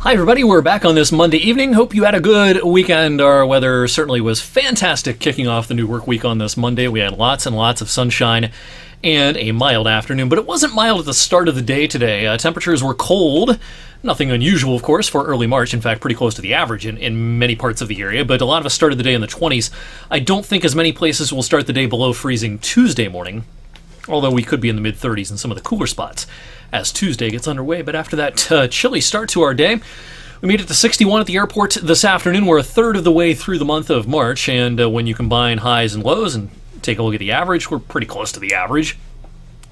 Hi everybody, we're back on this Monday evening. Hope you had a good weekend. Our weather certainly was fantastic kicking off the new work week on this Monday. We had lots and lots of sunshine and a mild afternoon, but it wasn't mild at the start of the day today. Temperatures were cold. Nothing unusual, of course, for early March. In fact, pretty close to the average in many parts of the area, but a lot of us started the day in the 20s. I don't think as many places will start the day below freezing Tuesday morning, although we could be in the mid-30s in some of the cooler spots as Tuesday gets underway. But after that chilly start to our day, we made it to 61 at the airport this afternoon. We're a third of the way through the month of March, and when you combine highs and lows and take a look at the average, we're pretty close to the average,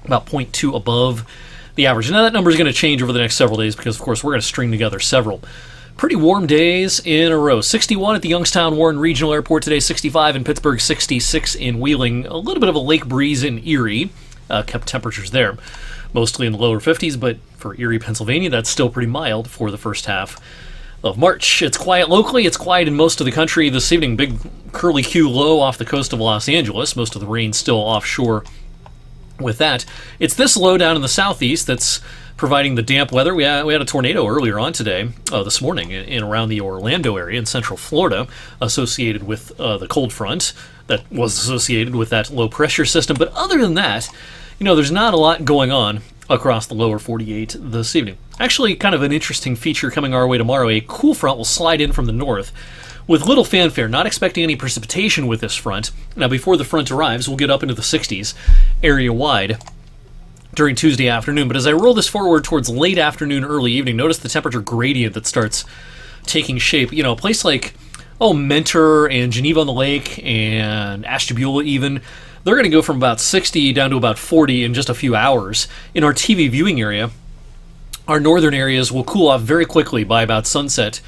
about 0.2 above the average. Now that number is going to change over the next several days because, of course, we're going to string together several pretty warm days in a row. 61 at the Youngstown Warren Regional Airport today, 65 in Pittsburgh, 66 in Wheeling. A little bit of a lake breeze in Erie kept temperatures there mostly in the lower 50s, but for Erie, Pennsylvania, that's still pretty mild for the first half of March. It's quiet locally. It's quiet in most of the country this evening. Big curly Q low off the coast of Los Angeles. Most of the rain still offshore with that. It's this low down in the southeast that's providing the damp weather. We had a tornado earlier on today, this morning, in around the Orlando area in central Florida, associated with the cold front that was associated with that low pressure system. But other than that, there's not a lot going on across the lower 48 this evening. Actually, kind of an interesting feature coming our way tomorrow. A cool front will slide in from the north with little fanfare. Not expecting any precipitation with this front. Now, before the front arrives, we'll get up into the 60s area-wide during Tuesday afternoon. But as I roll this forward towards late afternoon, early evening, notice the temperature gradient that starts taking shape. A place like, Mentor and Geneva on the Lake and Ashtabula even, they're going to go from about 60 down to about 40 in just a few hours. In our TV viewing area, our northern areas will cool off very quickly by about sunset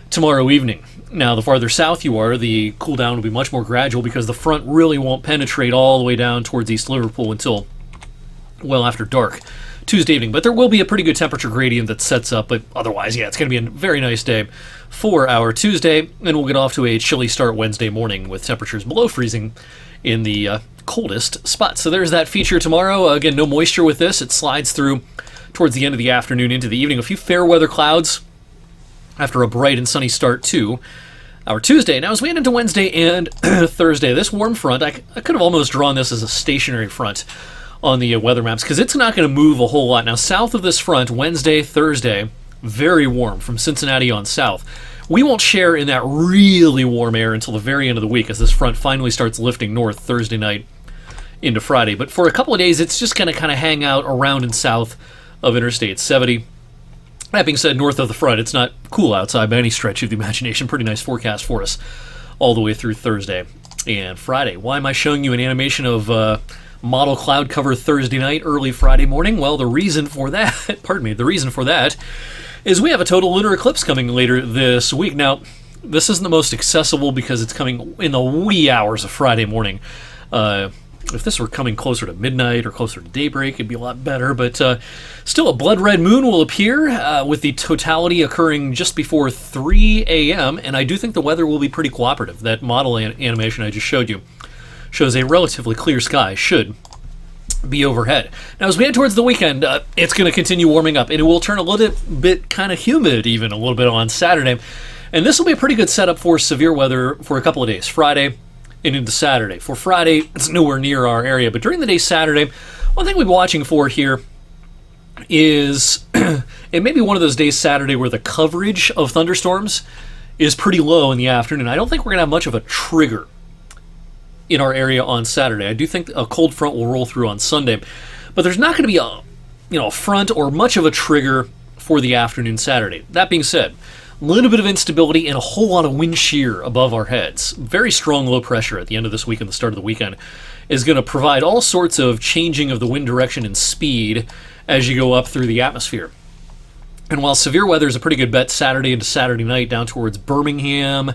tomorrow evening. Now, the farther south you are, the cool down will be much more gradual because the front really won't penetrate all the way down towards East Liverpool until well after dark Tuesday evening. But there will be a pretty good temperature gradient that sets up, but otherwise, it's going to be a very nice day for our Tuesday, and we'll get off to a chilly start Wednesday morning with temperatures below freezing in the coldest spots. So there's that feature tomorrow. Again, no moisture with this. It slides through towards the end of the afternoon into the evening. A few fair weather clouds after a bright and sunny start to our Tuesday. Now, as we head into Wednesday and Thursday, this warm front, I could have almost drawn this as a stationary front on the weather maps because it's not going to move a whole lot. Now, south of this front, Wednesday, Thursday, very warm from Cincinnati on south. We won't share in that really warm air until the very end of the week as this front finally starts lifting north Thursday night into Friday. But for a couple of days, it's just going to kind of hang out around and south of Interstate 70. That being said, north of the front, it's not cool outside by any stretch of the imagination. Pretty nice forecast for us all the way through Thursday and Friday. Why am I showing you an animation of model cloud cover Thursday night, early Friday morning? Well, the reason for that is we have a total lunar eclipse coming later this week. Now, this isn't the most accessible because it's coming in the wee hours of Friday morning. If this were coming closer to midnight or closer to daybreak, it'd be a lot better. But still, a blood red moon will appear with the totality occurring just before 3 a.m. And I do think the weather will be pretty cooperative. That model animation I just showed you shows a relatively clear sky, should be overhead. Now, as we head towards the weekend, it's going to continue warming up, and it will turn a little bit kind of humid even a little bit on Saturday. And this will be a pretty good setup for severe weather for a couple of days, Friday and into Saturday. For Friday, it's nowhere near our area, but during the day Saturday, one thing we'll be watching for here is it may be one of those days Saturday where the coverage of thunderstorms is pretty low in the afternoon. I don't think we're going to have much of a trigger in our area on Saturday. I do think a cold front will roll through on Sunday, but there's not going to be a front or much of a trigger for the afternoon Saturday. That being said, a little bit of instability and a whole lot of wind shear above our heads. Very strong low pressure at the end of this week and the start of the weekend is going to provide all sorts of changing of the wind direction and speed as you go up through the atmosphere. And while severe weather is a pretty good bet Saturday into Saturday night down towards Birmingham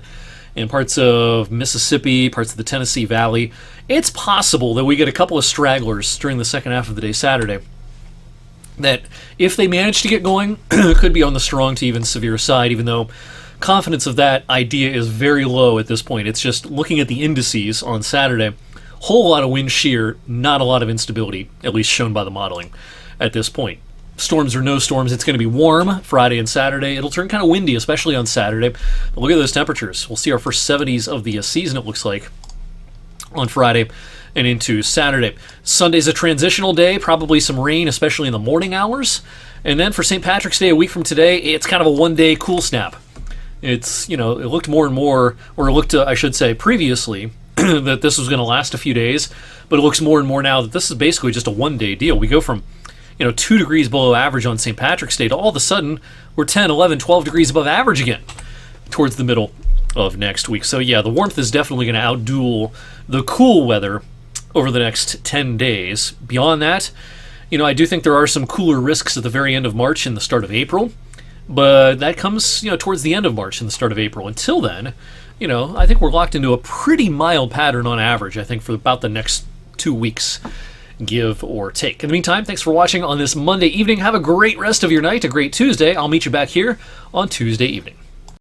and parts of Mississippi, parts of the Tennessee Valley, it's possible that we get a couple of stragglers during the second half of the day Saturday that, if they manage to get going, could be on the strong to even severe side, even though confidence of that idea is very low at this point. It's just looking at the indices on Saturday, whole lot of wind shear, not a lot of instability, at least shown by the modeling at this point. storms or no storms, it's going to be warm Friday and Saturday. It'll turn kind of windy, especially on Saturday. But look at those temperatures. We'll see our first 70s of the season, it looks like, on Friday and into Saturday. Sunday's a transitional day, probably some rain, especially in the morning hours. And then for St. Patrick's Day, a week from today, it's kind of a one-day cool snap. It's, it looked more and more, or it looked, I should say, previously, that this was going to last a few days, but it looks more and more now that this is basically just a one-day deal. We go from 2 degrees below average on St. Patrick's Day to all of a sudden we're 10, 11, 12 degrees above average again towards the middle of next week. So yeah, the warmth is definitely going to outduel the cool weather over the next 10 days. Beyond that, I do think there are some cooler risks at the very end of March and the start of April, but that comes, towards the end of March and the start of April. Until then, I think we're locked into a pretty mild pattern on average, I think, for about the next 2 weeks, give or take. In the meantime, thanks for watching on this Monday evening. Have a great rest of your night, a great Tuesday. I'll meet you back here on Tuesday evening.